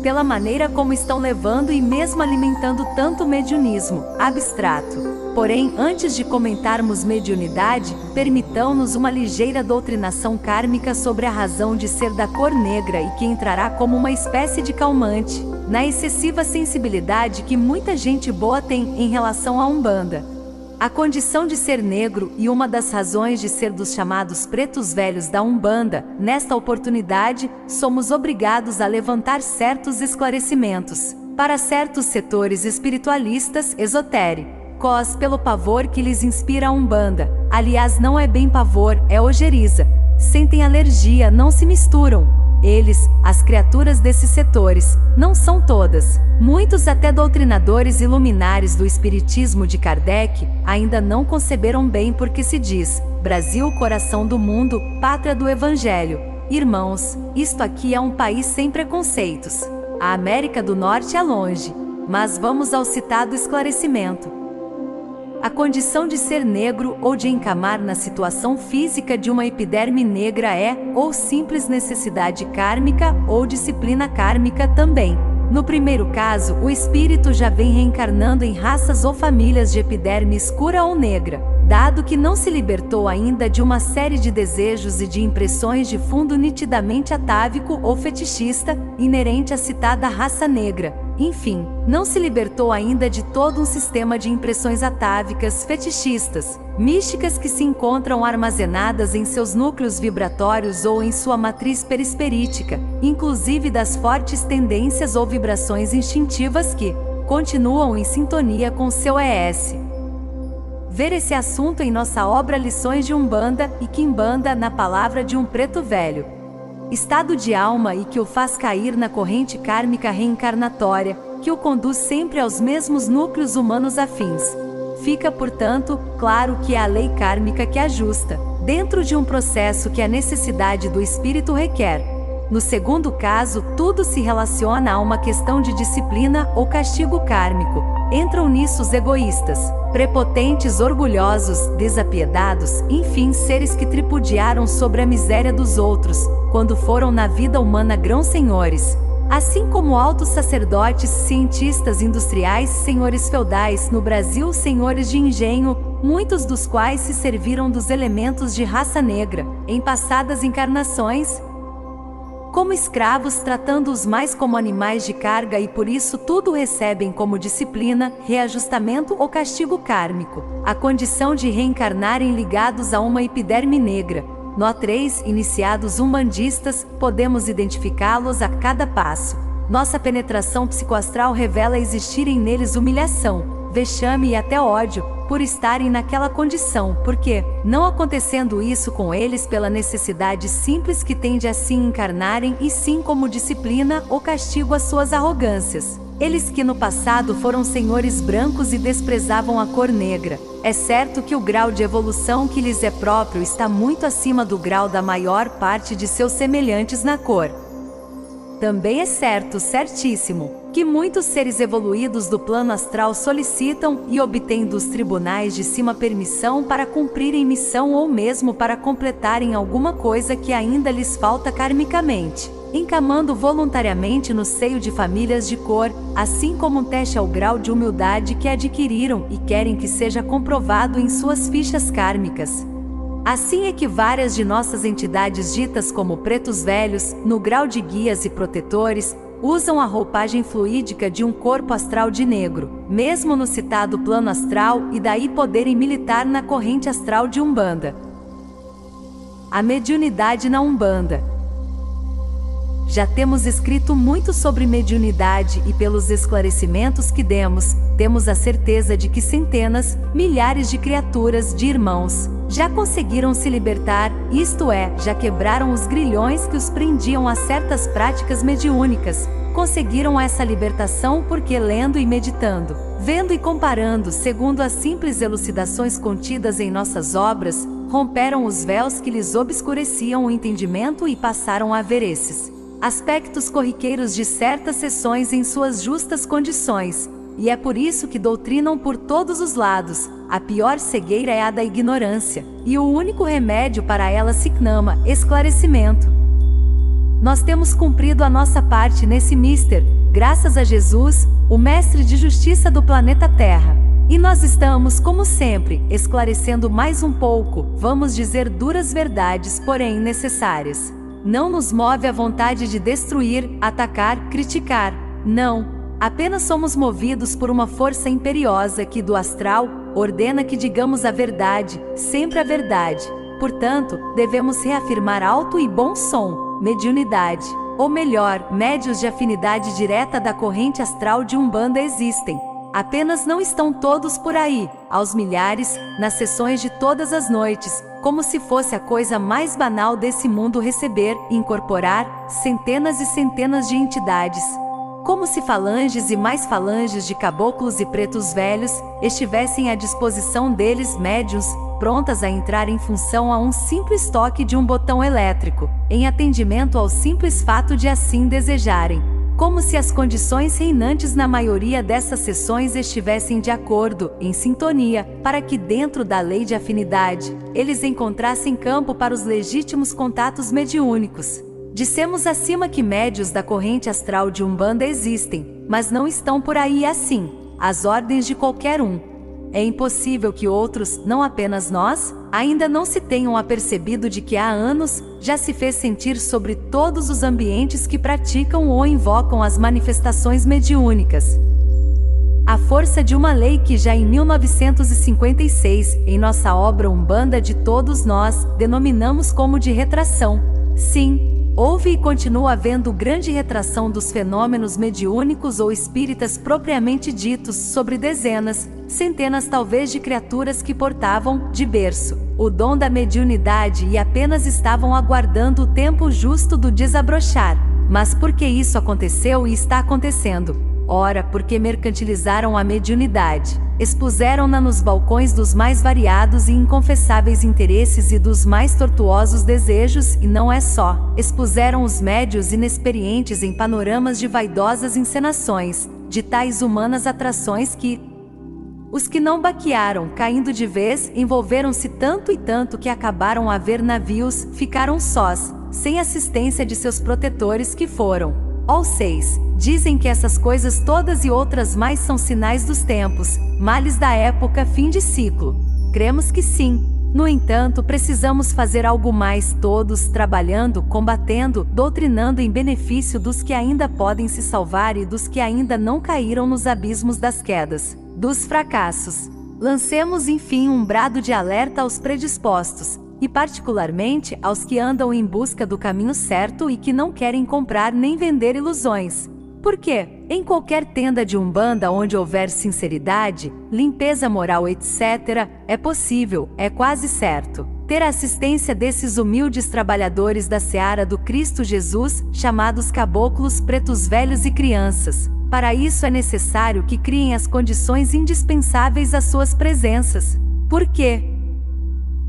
pela maneira como estão levando e mesmo alimentando tanto mediunismo abstrato. Porém, antes de comentarmos mediunidade, permitamos-nos uma ligeira doutrinação kármica sobre a razão de ser da cor negra, e que entrará como uma espécie de calmante na excessiva sensibilidade que muita gente boa tem em relação à Umbanda. A condição de ser negro e uma das razões de ser dos chamados pretos velhos da Umbanda, nesta oportunidade, somos obrigados a levantar certos esclarecimentos para certos setores espiritualistas esotéricos. cós pelo pavor que lhes inspira a Umbanda. Aliás, não é bem pavor, é ojeriza. Sentem alergia, não se misturam. Eles, as criaturas desses setores, não são todas. Muitos até doutrinadores e luminares do espiritismo de Kardec ainda não conceberam bem porque se diz: Brasil, coração do mundo, pátria do Evangelho. Irmãos, isto aqui é um país sem preconceitos. A América do Norte é longe. Mas vamos ao citado esclarecimento. A condição de ser negro ou de encamar na situação física de uma epiderme negra é, ou simples necessidade kármica, ou disciplina kármica também. No primeiro caso, o espírito já vem reencarnando em raças ou famílias de epiderme escura ou negra, dado que não se libertou ainda de uma série de desejos e de impressões de fundo nitidamente atávico ou fetichista, inerente à citada raça negra. Enfim, não se libertou ainda de todo um sistema de impressões atávicas, fetichistas, místicas que se encontram armazenadas em seus núcleos vibratórios ou em sua matriz perispirítica, inclusive das fortes tendências ou vibrações instintivas que continuam em sintonia com seu ES. Ver esse assunto em nossa obra Lições de Umbanda e Quimbanda na palavra de um preto velho. Estado de alma e que o faz cair na corrente kármica reencarnatória, que o conduz sempre aos mesmos núcleos humanos afins. Fica, portanto, claro que é a lei kármica que ajusta, dentro de um processo que a necessidade do espírito requer. No segundo caso, tudo se relaciona a uma questão de disciplina ou castigo kármico. Entram nisso os egoístas, prepotentes, orgulhosos, desapiedados, enfim, seres que tripudiaram sobre a miséria dos outros, quando foram na vida humana grão-senhores. Assim como altos sacerdotes, cientistas industriais, senhores feudais, no Brasil senhores de engenho, muitos dos quais se serviram dos elementos de raça negra, em passadas encarnações, como escravos, tratando-os mais como animais de carga e por isso tudo recebem como disciplina, reajustamento ou castigo kármico, a condição de reencarnarem ligados a uma epiderme negra. No 3, iniciados umbandistas, podemos identificá-los a cada passo. Nossa penetração psicoastral revela existirem neles humilhação, vexame e até ódio, por estarem naquela condição, porque, não acontecendo isso com eles pela necessidade simples que têm de assim encarnarem e sim como disciplina ou castigo às suas arrogâncias. Eles que no passado foram senhores brancos e desprezavam a cor negra. É certo que o grau de evolução que lhes é próprio está muito acima do grau da maior parte de seus semelhantes na cor. Também é certo, certíssimo, que muitos seres evoluídos do plano astral solicitam e obtêm dos tribunais de cima permissão para cumprirem missão ou mesmo para completarem alguma coisa que ainda lhes falta karmicamente, encamando voluntariamente no seio de famílias de cor, assim como um teste ao grau de humildade que adquiriram e querem que seja comprovado em suas fichas kármicas. Assim é que várias de nossas entidades ditas como pretos velhos, no grau de guias e protetores, usam a roupagem fluídica de um corpo astral de negro, mesmo no citado plano astral, e daí poderem militar na corrente astral de Umbanda. A mediunidade na Umbanda. Já temos escrito muito sobre mediunidade e pelos esclarecimentos que demos, temos a certeza de que centenas, milhares de criaturas, de irmãos, já conseguiram se libertar, isto é, já quebraram os grilhões que os prendiam a certas práticas mediúnicas. Conseguiram essa libertação porque lendo e meditando, vendo e comparando, segundo as simples elucidações contidas em nossas obras, romperam os véus que lhes obscureciam o entendimento e passaram a ver esses aspectos corriqueiros de certas sessões em suas justas condições, e é por isso que doutrinam por todos os lados. A pior cegueira é a da ignorância, e o único remédio para ela se chama esclarecimento. Nós temos cumprido a nossa parte nesse mister, graças a Jesus, o Mestre de Justiça do planeta Terra. E nós estamos, como sempre, esclarecendo mais um pouco, vamos dizer duras verdades, porém necessárias. Não nos move a vontade de destruir, atacar, criticar. Não. Apenas somos movidos por uma força imperiosa que, do astral, ordena que digamos a verdade, sempre a verdade. Portanto, devemos reafirmar alto e bom som, mediunidade. Ou melhor, médios de afinidade direta da corrente astral de Umbanda existem. Apenas não estão todos por aí, aos milhares, nas sessões de todas as noites, como se fosse a coisa mais banal desse mundo receber e incorporar centenas e centenas de entidades. Como se falanges e mais falanges de caboclos e pretos velhos estivessem à disposição deles, médiuns, prontas a entrar em função a um simples toque de um botão elétrico, em atendimento ao simples fato de assim desejarem. Como se as condições reinantes na maioria dessas sessões estivessem de acordo, em sintonia, para que dentro da lei de afinidade, eles encontrassem campo para os legítimos contatos mediúnicos. Dissemos acima que médios da corrente astral de Umbanda existem, mas não estão por aí assim, às ordens de qualquer um. É impossível que outros, não apenas nós, ainda não se tenham apercebido de que há anos já se fez sentir sobre todos os ambientes que praticam ou invocam as manifestações mediúnicas. A força de uma lei que já em 1956, em nossa obra Umbanda de Todos Nós, denominamos como de retração. Sim, houve e continua havendo grande retração dos fenômenos mediúnicos ou espíritas propriamente ditos sobre dezenas, centenas talvez de criaturas que portavam, de berço, o dom da mediunidade e apenas estavam aguardando o tempo justo do desabrochar. Mas por que isso aconteceu e está acontecendo? Ora, porque mercantilizaram a mediunidade, expuseram-na nos balcões dos mais variados e inconfessáveis interesses e dos mais tortuosos desejos, e não é só, expuseram os médios inexperientes em panoramas de vaidosas encenações, de tais humanas atrações que os que não baquearam, caindo de vez, envolveram-se tanto e tanto que acabaram a ver navios, ficaram sós, sem assistência de seus protetores que foram. Ó 6. Dizem que essas coisas todas e outras mais são sinais dos tempos, males da época, fim de ciclo. Cremos que sim. No entanto, precisamos fazer algo mais, todos trabalhando, combatendo, doutrinando em benefício dos que ainda podem se salvar e dos que ainda não caíram nos abismos das quedas, dos fracassos. Lancemos enfim um brado de alerta aos predispostos, e particularmente aos que andam em busca do caminho certo e que não querem comprar nem vender ilusões. Porque, em qualquer tenda de Umbanda onde houver sinceridade, limpeza moral etc., é possível, é quase certo, ter a assistência desses humildes trabalhadores da seara do Cristo Jesus, chamados caboclos, pretos velhos e crianças. Para isso é necessário que criem as condições indispensáveis às suas presenças. Por quê?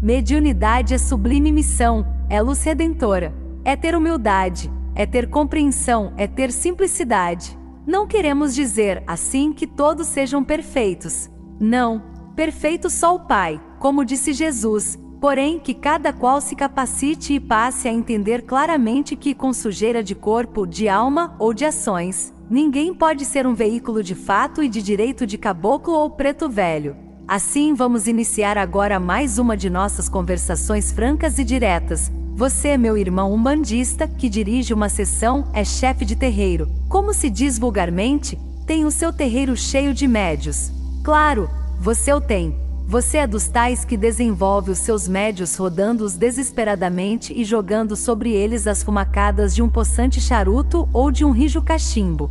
Mediunidade é sublime missão, é luz redentora, é ter humildade, é ter compreensão, é ter simplicidade. Não queremos dizer, assim, que todos sejam perfeitos. Não, perfeito só o Pai, como disse Jesus, porém que cada qual se capacite e passe a entender claramente que com sujeira de corpo, de alma ou de ações, ninguém pode ser um veículo de fato e de direito de caboclo ou preto velho. Assim vamos iniciar agora mais uma de nossas conversações francas e diretas. Você, meu irmão umbandista, que dirige uma sessão, é chefe de terreiro. Como se diz vulgarmente, tem o seu terreiro cheio de médios. Claro, você o tem. Você é dos tais que desenvolve os seus médios rodando-os desesperadamente e jogando sobre eles as fumacadas de um possante charuto ou de um rijo cachimbo.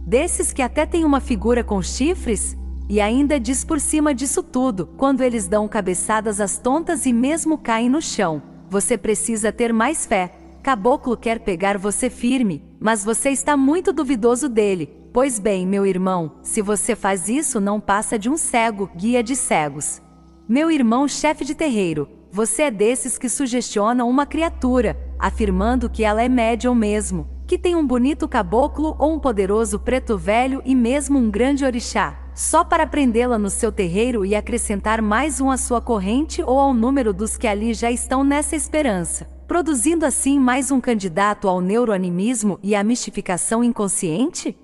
Desses que até tem uma figura com chifres? E ainda diz por cima disso tudo, quando eles dão cabeçadas às tontas e mesmo caem no chão. Você precisa ter mais fé. Caboclo quer pegar você firme, mas você está muito duvidoso dele. Pois bem, meu irmão, se você faz isso não passa de um cego, guia de cegos. Meu irmão chefe de terreiro, você é desses que sugestionam uma criatura, afirmando que ela é médium mesmo, que tem um bonito caboclo ou um poderoso preto velho e mesmo um grande orixá, só para prendê-la no seu terreiro e acrescentar mais um à sua corrente ou ao número dos que ali já estão nessa esperança, produzindo assim mais um candidato ao neuroanimismo e à mistificação inconsciente?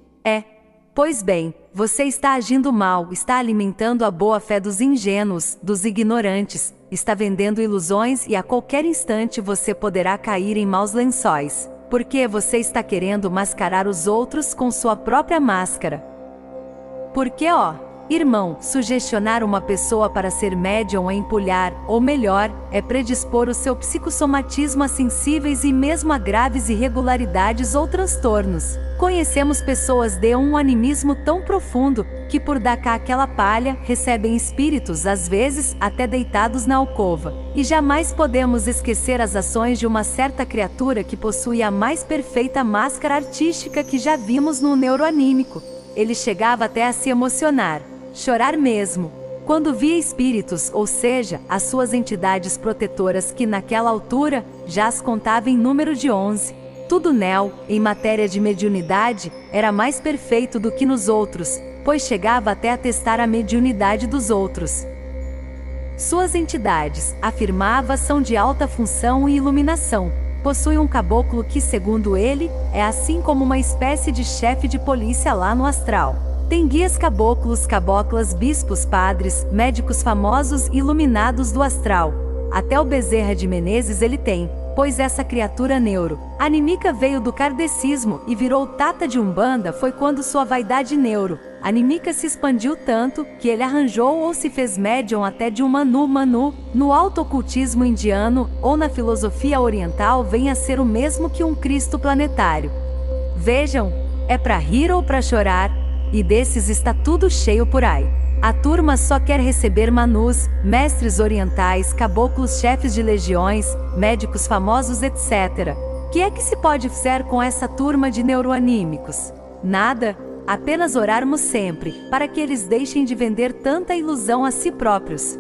Pois bem, você está agindo mal, está alimentando a boa-fé dos ingênuos, dos ignorantes, está vendendo ilusões e a qualquer instante você poderá cair em maus lençóis, porque você está querendo mascarar os outros com sua própria máscara. Porque Irmão, sugestionar uma pessoa para ser médium é empulhar, ou melhor, é predispor o seu psicossomatismo a sensíveis e mesmo a graves irregularidades ou transtornos. Conhecemos pessoas de um animismo tão profundo, que por dar cá aquela palha, recebem espíritos às vezes, até deitados na alcova. E jamais podemos esquecer as ações de uma certa criatura que possui a mais perfeita máscara artística que já vimos no neuroanímico. Ele chegava até a se emocionar, chorar mesmo, quando via espíritos, ou seja, as suas entidades protetoras que naquela altura, já as contava em número de 11. Tudo nel, em matéria de mediunidade, era mais perfeito do que nos outros, pois chegava até a testar a mediunidade dos outros. Suas entidades, afirmava, são de alta função e iluminação. Possui um caboclo que, segundo ele, é assim como uma espécie de chefe de polícia lá no astral. Tem guias caboclos, caboclas, bispos, padres, médicos famosos e iluminados do astral. Até o Bezerra de Menezes ele tem, pois essa criatura neuro-anímica veio do kardecismo e virou tata de Umbanda foi quando sua vaidade neuro-anímica se expandiu tanto, que ele arranjou ou se fez médium até de um manu, no auto-ocultismo indiano, ou na filosofia oriental vem a ser o mesmo que um Cristo planetário. Vejam, é pra rir ou pra chorar, e desses está tudo cheio por aí. A turma só quer receber manus, mestres orientais, caboclos, chefes de legiões, médicos famosos, etc. Que é que se pode fazer com essa turma de neuroanímicos? Nada, apenas orarmos sempre, para que eles deixem de vender tanta ilusão a si próprios.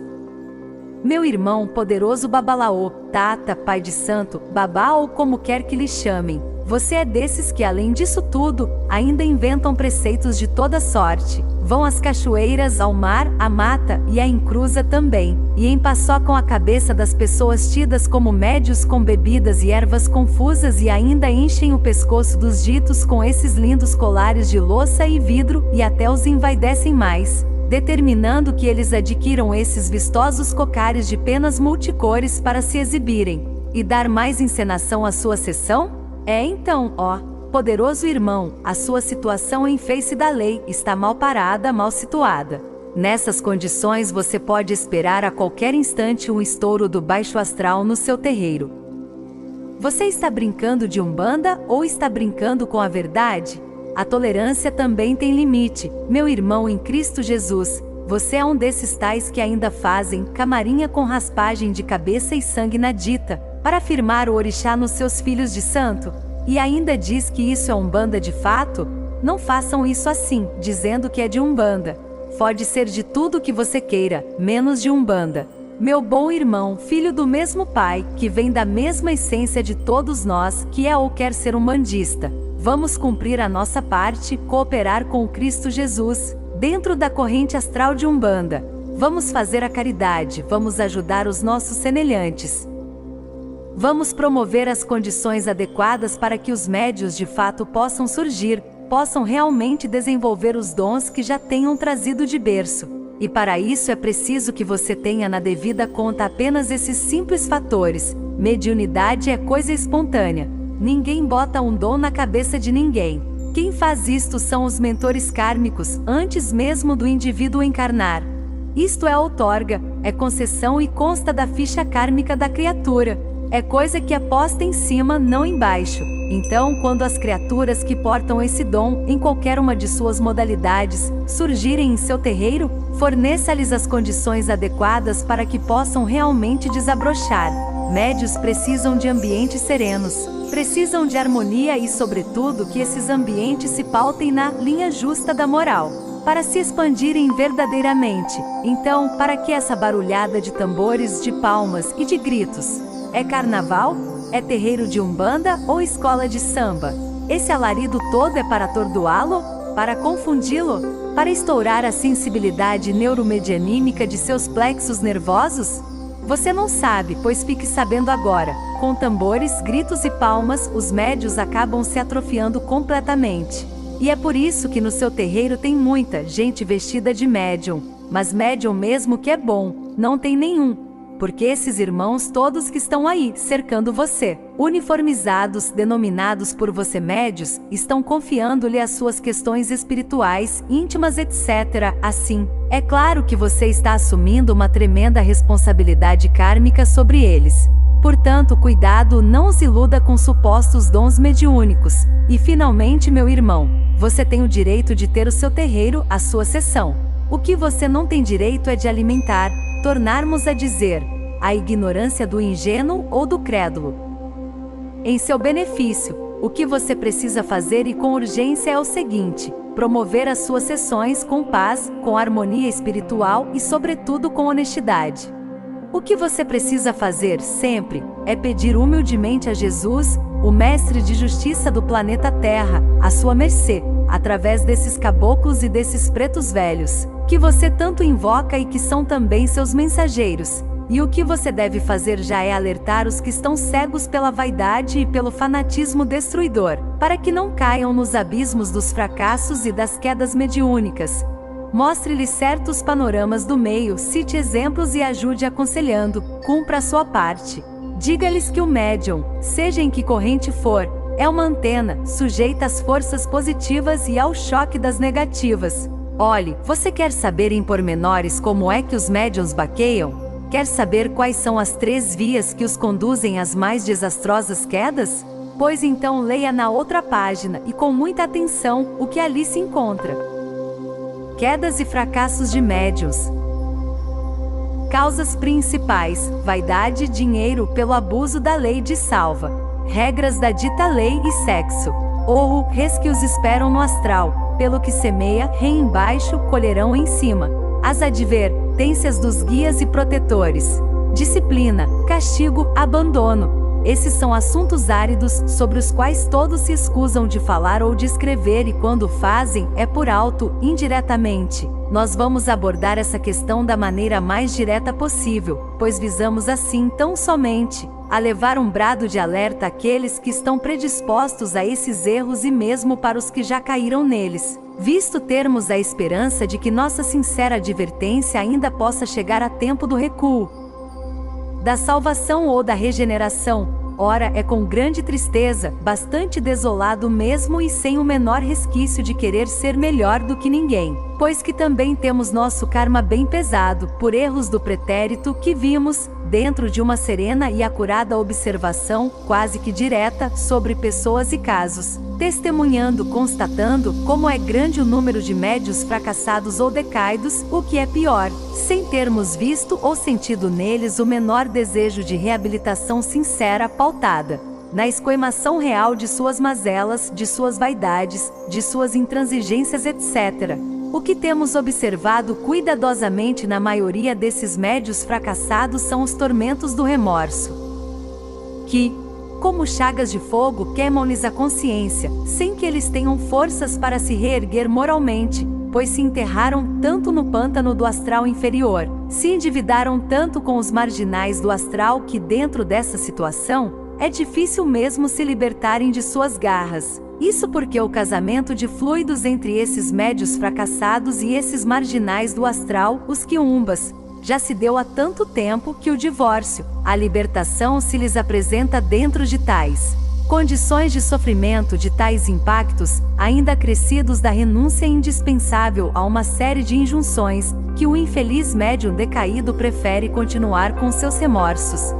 Meu irmão poderoso Babalaô, Tata, pai de santo, babá ou como quer que lhe chamem, você é desses que além disso tudo, ainda inventam preceitos de toda sorte. Vão às cachoeiras, ao mar, à mata e à encruza também, e empaçocam a cabeça das pessoas tidas como médios com bebidas e ervas confusas e ainda enchem o pescoço dos ditos com esses lindos colares de louça e vidro e até os envaidecem mais, determinando que eles adquiram esses vistosos cocares de penas multicores para se exibirem e dar mais encenação à sua sessão? É então, ó, poderoso irmão, a sua situação em face da lei está mal parada, mal situada. Nessas condições você pode esperar a qualquer instante um estouro do baixo astral no seu terreiro. Você está brincando de Umbanda ou está brincando com a verdade? A tolerância também tem limite, meu irmão em Cristo Jesus. Você é um desses tais que ainda fazem camarinha com raspagem de cabeça e sangue na dita, para afirmar o orixá nos seus filhos de santo, e ainda diz que isso é Umbanda de fato? Não façam isso assim, dizendo que é de Umbanda. Pode ser de tudo que você queira, menos de Umbanda. Meu bom irmão, filho do mesmo pai, que vem da mesma essência de todos nós, que é ou quer ser umbandista. Vamos cumprir a nossa parte, cooperar com o Cristo Jesus, dentro da corrente astral de Umbanda. Vamos fazer a caridade, vamos ajudar os nossos semelhantes. Vamos promover as condições adequadas para que os médios de fato possam surgir, possam realmente desenvolver os dons que já tenham trazido de berço. E para isso é preciso que você tenha na devida conta apenas esses simples fatores. Mediunidade é coisa espontânea. Ninguém bota um dom na cabeça de ninguém. Quem faz isto são os mentores kármicos, antes mesmo do indivíduo encarnar. Isto é outorga, é concessão e consta da ficha kármica da criatura. É coisa que é posta em cima, não embaixo. Então, quando as criaturas que portam esse dom, em qualquer uma de suas modalidades, surgirem em seu terreiro, forneça-lhes as condições adequadas para que possam realmente desabrochar. Médios precisam de ambientes serenos, precisam de harmonia e, sobretudo, que esses ambientes se pautem na linha justa da moral, para se expandirem verdadeiramente. Então, para que essa barulhada de tambores, de palmas e de gritos? É carnaval? É terreiro de Umbanda ou escola de samba? Esse alarido todo é para atordoá-lo? Para confundi-lo? Para estourar a sensibilidade neuromedianímica de seus plexos nervosos? Você não sabe, pois fique sabendo agora. Com tambores, gritos e palmas, os médios acabam se atrofiando completamente. E é por isso que no seu terreiro tem muita gente vestida de médium. Mas médium mesmo que é bom, não tem nenhum. porque esses irmãos todos que estão aí, cercando você, uniformizados, denominados por você médios, estão confiando-lhe as suas questões espirituais, íntimas, etc. Assim, é claro que você está assumindo uma tremenda responsabilidade kármica sobre eles. Portanto, cuidado, não os iluda com supostos dons mediúnicos. E finalmente, meu irmão, você tem o direito de ter o seu terreiro, a sua sessão. O que você não tem direito é de alimentar, tornarmos a dizer, a ignorância do ingênuo ou do crédulo. Em seu benefício, o que você precisa fazer e com urgência é o seguinte: promover as suas sessões com paz, com harmonia espiritual e, sobretudo, com honestidade. O que você precisa fazer sempre é pedir humildemente a Jesus, o Mestre de Justiça do planeta Terra, à sua mercê, através desses caboclos e desses pretos velhos, que você tanto invoca e que são também seus mensageiros. E o que você deve fazer já é alertar os que estão cegos pela vaidade e pelo fanatismo destruidor, para que não caiam nos abismos dos fracassos e das quedas mediúnicas. Mostre-lhes certos panoramas do meio, cite exemplos e ajude aconselhando, cumpra a sua parte. Diga-lhes que o médium, seja em que corrente for, é uma antena, sujeita às forças positivas e ao choque das negativas. Olhe, você quer saber em pormenores como é que os médiuns baqueiam? Quer saber quais são as 3 vias que os conduzem às mais desastrosas quedas? Pois então leia na outra página e com muita atenção o que ali se encontra. Quedas e fracassos de médiuns. Causas principais: vaidade, dinheiro pelo abuso da lei de salva, regras da dita lei e sexo, ou res que os esperam no astral, pelo que semeia, rei embaixo, colherão em cima. As advertências dos guias e protetores. Disciplina, castigo, abandono. Esses são assuntos áridos, sobre os quais todos se escusam de falar ou de escrever, e quando fazem, é por alto, indiretamente. Nós vamos abordar essa questão da maneira mais direta possível, pois visamos assim tão somente a levar um brado de alerta àqueles que estão predispostos a esses erros e mesmo para os que já caíram neles, visto termos a esperança de que nossa sincera advertência ainda possa chegar a tempo do recuo, da salvação ou da regeneração. Ora, é com grande tristeza, bastante desolado mesmo e sem o menor resquício de querer ser melhor do que ninguém, pois que também temos nosso karma bem pesado, por erros do pretérito que vimos, dentro de uma serena e acurada observação, quase que direta, sobre pessoas e casos, testemunhando, constatando como é grande o número de médios fracassados ou decaídos, o que é pior, sem termos visto ou sentido neles o menor desejo de reabilitação sincera pautada na escoimação real de suas mazelas, de suas vaidades, de suas intransigências, etc. O que temos observado cuidadosamente na maioria desses médios fracassados são os tormentos do remorso, que, como chagas de fogo, queimam-lhes a consciência, sem que eles tenham forças para se reerguer moralmente, pois se enterraram tanto no pântano do astral inferior, se endividaram tanto com os marginais do astral que, dentro dessa situação, é difícil mesmo se libertarem de suas garras. Isso porque o casamento de fluidos entre esses médios fracassados e esses marginais do astral, os quiumbas, já se deu há tanto tempo que o divórcio, a libertação se lhes apresenta dentro de tais condições de sofrimento, de tais impactos, ainda acrescidos da renúncia indispensável a uma série de injunções, que o infeliz médium decaído prefere continuar com seus remorsos.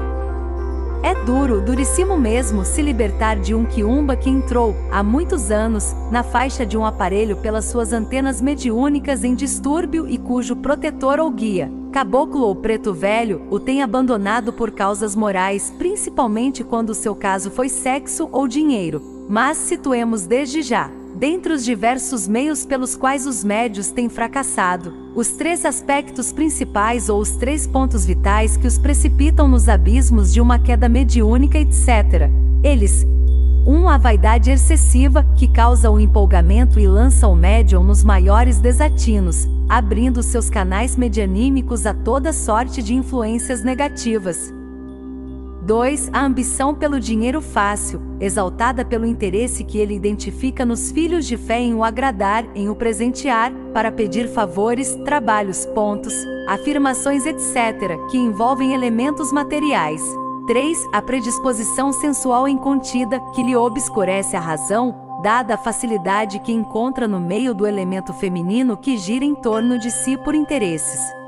É duro, duríssimo mesmo, se libertar de um quiumba que entrou, há muitos anos, na faixa de um aparelho pelas suas antenas mediúnicas em distúrbio e cujo protetor ou guia, caboclo ou preto velho, o tem abandonado por causas morais, principalmente quando o seu caso foi sexo ou dinheiro. Mas situemos desde já, dentre os diversos meios pelos quais os médios têm fracassado, os 3 aspectos principais ou os 3 pontos vitais que os precipitam nos abismos de uma queda mediúnica, etc. Eles: 1. A vaidade excessiva, que causa o empolgamento e lança o médium nos maiores desatinos, abrindo seus canais medianímicos a toda sorte de influências negativas. 2. A ambição pelo dinheiro fácil, exaltada pelo interesse que ele identifica nos filhos de fé em o agradar, em o presentear, para pedir favores, trabalhos, pontos, afirmações, etc., que envolvem elementos materiais. 3. A predisposição sensual incontida, que lhe obscurece a razão, dada a facilidade que encontra no meio do elemento feminino que gira em torno de si por interesses.